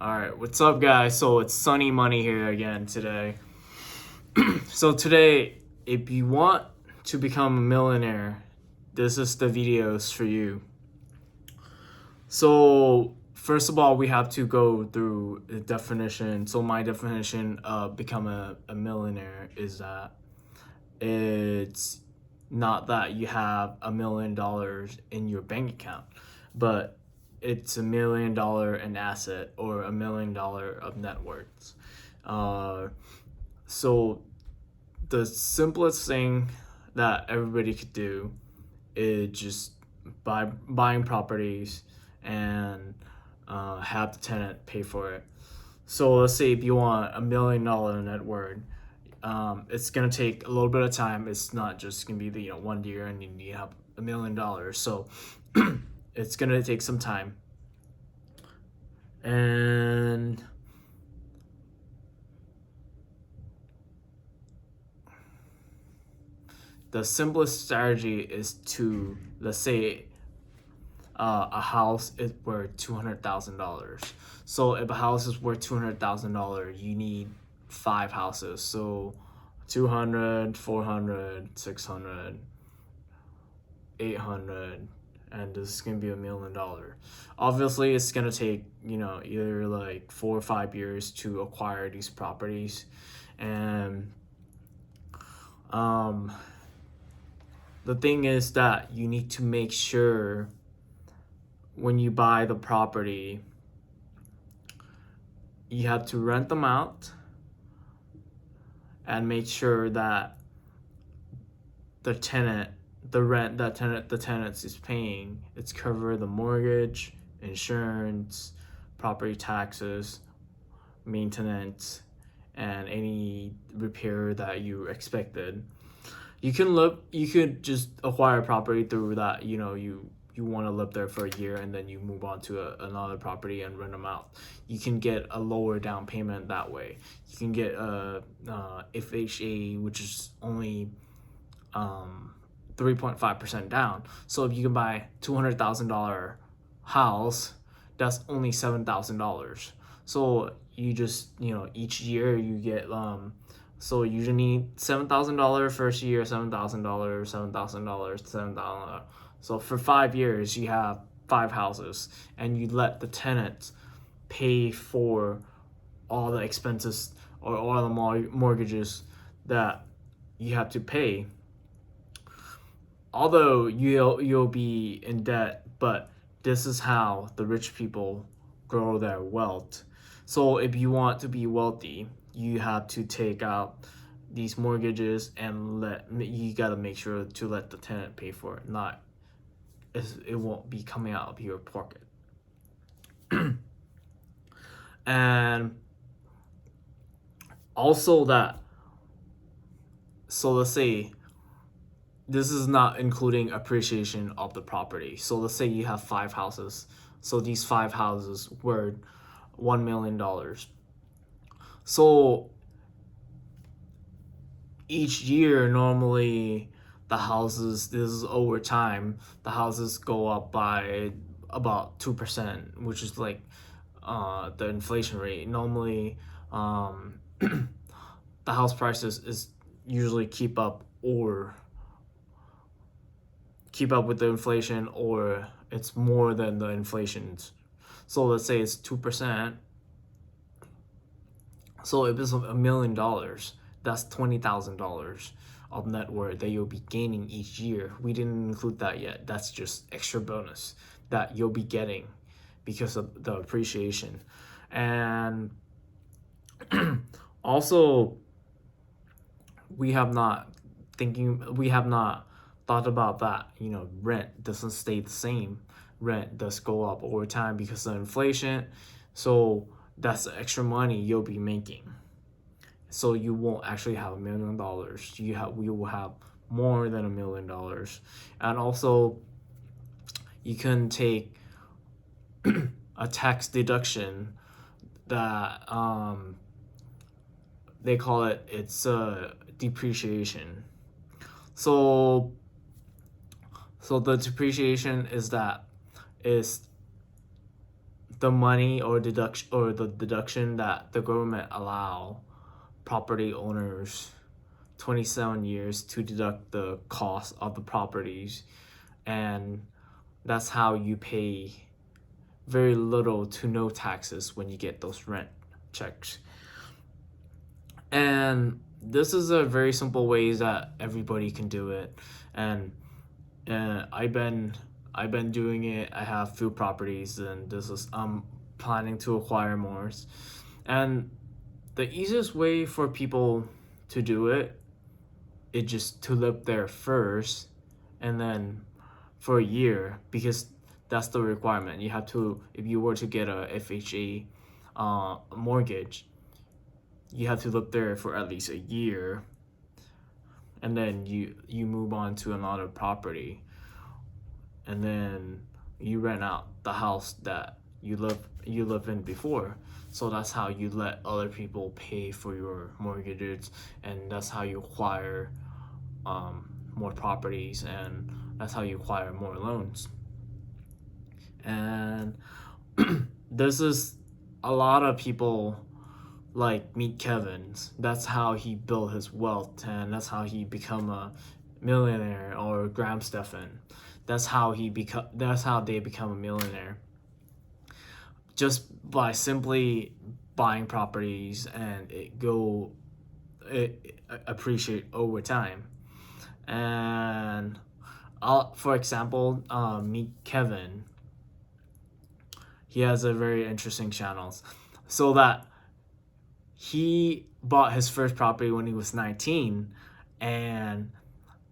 Alright, what's up, guys? So it's Sunny Money here again today. So today, if you want to become a millionaire, this is the videos for you. So first of all, we have to go through the definition. So my definition of become a millionaire is that it's not that you have $1 million in your bank account, but it's $1 million in asset or $1 million of net worth. Uh, so the simplest thing that everybody could do is just buying properties and have the tenant pay for it. So let's say if you want $1 million net worth, it's gonna take a little bit of time. It's not just gonna be the 1 year and you have $1 million. So it's gonna take some time. And the simplest strategy is to, let's say, a house is worth $200,000. So if a house is worth $200,000, you need 5 houses. So 200, 400, 600, 800, and this is gonna be $1 million. Obviously, it's gonna take either like 4 or 5 years to acquire these properties, and um, the thing is that you need to make sure when you buy the property, you have to rent them out and make sure that the tenant, the rent that the tenant is paying, it's cover the mortgage, insurance, property taxes, maintenance, and any repair that you expected. You could just acquire property through that, you want to live there for a year and then you move on to another property and rent them out. You can get a lower down payment that way. You can get a FHA, which is only 3.5% down. So if you can buy $200,000 house, that's only $7,000. So you just each year you get so you usually need $7,000 first year, $7,000, $7,000, $7,000. So for 5 years, you have 5 houses, and you let the tenants pay for all the expenses or all the mortgages that you have to pay. Although you'll be in debt, but this is how the rich people grow their wealth. So if you want to be wealthy, you have to take out these mortgages and you gotta make sure to let the tenant pay for it. Not it won't be coming out of your pocket. And also that, so let's say this is not including appreciation of the property. So let's say you have 5 houses. So these 5 houses were $1 million. So each year, normally this is over time, the houses go up by about 2%, which is like the inflation rate. Normally, the house prices is usually keep up with the inflation, or it's more than the inflation. So let's say it's 2%. So if it's $1 million, that's $20,000 of net worth that you'll be gaining each year. We didn't include that yet. That's just extra bonus that you'll be getting because of the appreciation. And also, we have not thought about that. Rent doesn't stay the same. Rent does go up over time because of inflation. So that's the extra money you'll be making. So you won't actually have $1 million. We will have more than $1 million. And also, you can take a tax deduction that they call it's depreciation. So the depreciation is the money or the deduction that the government allow property owners 27 years to deduct the cost of the properties, and that's how you pay very little to no taxes when you get those rent checks. And this is a very simple ways that everybody can do it. And I've been doing it. I have few properties, and I'm planning to acquire more. And the easiest way for people to do it is just to live there first, and then for a year, because that's the requirement. You have to, if you were to get a FHA mortgage, you have to live there for at least a year, and then you move on to another property, and then you rent out the house that you live in before. So that's how you let other people pay for your mortgages, and that's how you acquire more properties, and that's how you acquire more loans. And this is a lot of people like Meet Kevin's. That's how he built his wealth, and that's how he become a millionaire. Or Graham Stephan. That's how they become a millionaire. Just by simply buying properties, and it appreciate over time. And for example, Meet Kevin, he has a very interesting channels. So that he bought his first property when he was 19, and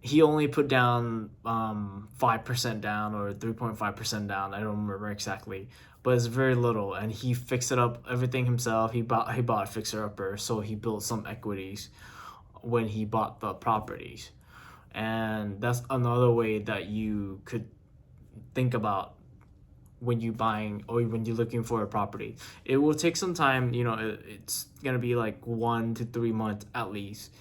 he only put down 5% down or 3.5% down. I don't remember exactly, but it's very little. And he fixed it up everything himself. He bought a fixer upper, so he built some equities when he bought the properties. And that's another way that you could think about when you buying or when you're looking for a property. It will take some time. It's gonna be like 1 to 3 months at least.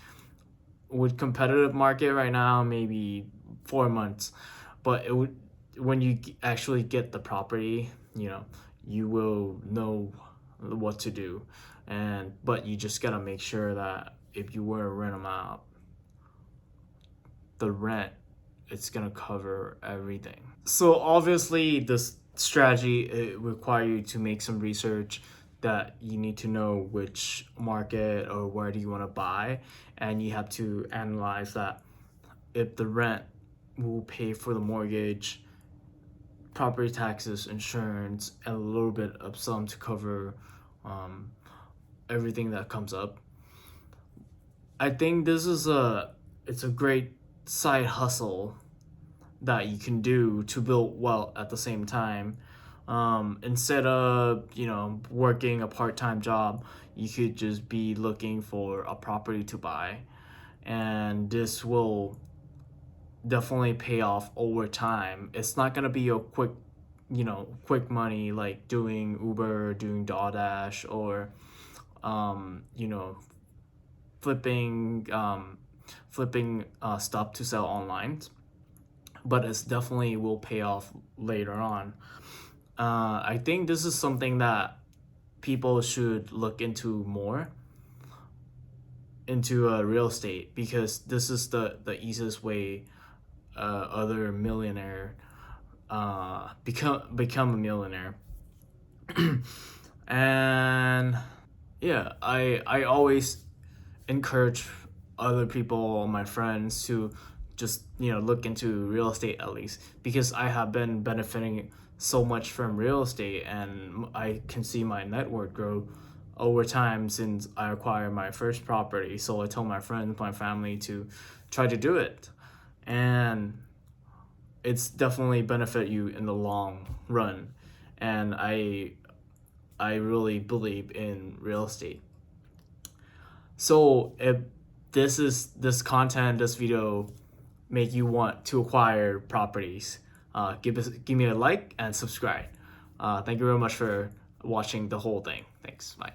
With competitive market right now, maybe 4 months. But when you actually get the property, you will know what to do. But you just gotta make sure that if you were to rent them out, the rent, it's gonna cover everything. So obviously this strategy, it require you to make some research, that you need to know which market or where do you want to buy, and you have to analyze that if the rent will pay for the mortgage, property taxes, insurance, and a little bit of some to cover everything that comes up. I think it's a great side hustle that you can do to build wealth at the same time. Instead of working a part-time job, you could just be looking for a property to buy, and this will definitely pay off over time. It's not gonna be a quick money like doing Uber, doing DoorDash, or flipping stuff to sell online, but it's definitely will pay off later on. I think this is something that people should look into more into real estate, because this is the easiest way other millionaire become a millionaire. And yeah, I always encourage other people, my friends, to just look into real estate at least, because I have been benefiting so much from real estate, and I can see my net worth grow over time since I acquired my first property. So I tell my friends, my family, to try to do it, and it's definitely benefit you in the long run. And I really believe in real estate. So if this content, this video make you want to acquire properties, give me a like and subscribe. Thank you very much for watching the whole thing. Thanks. Bye.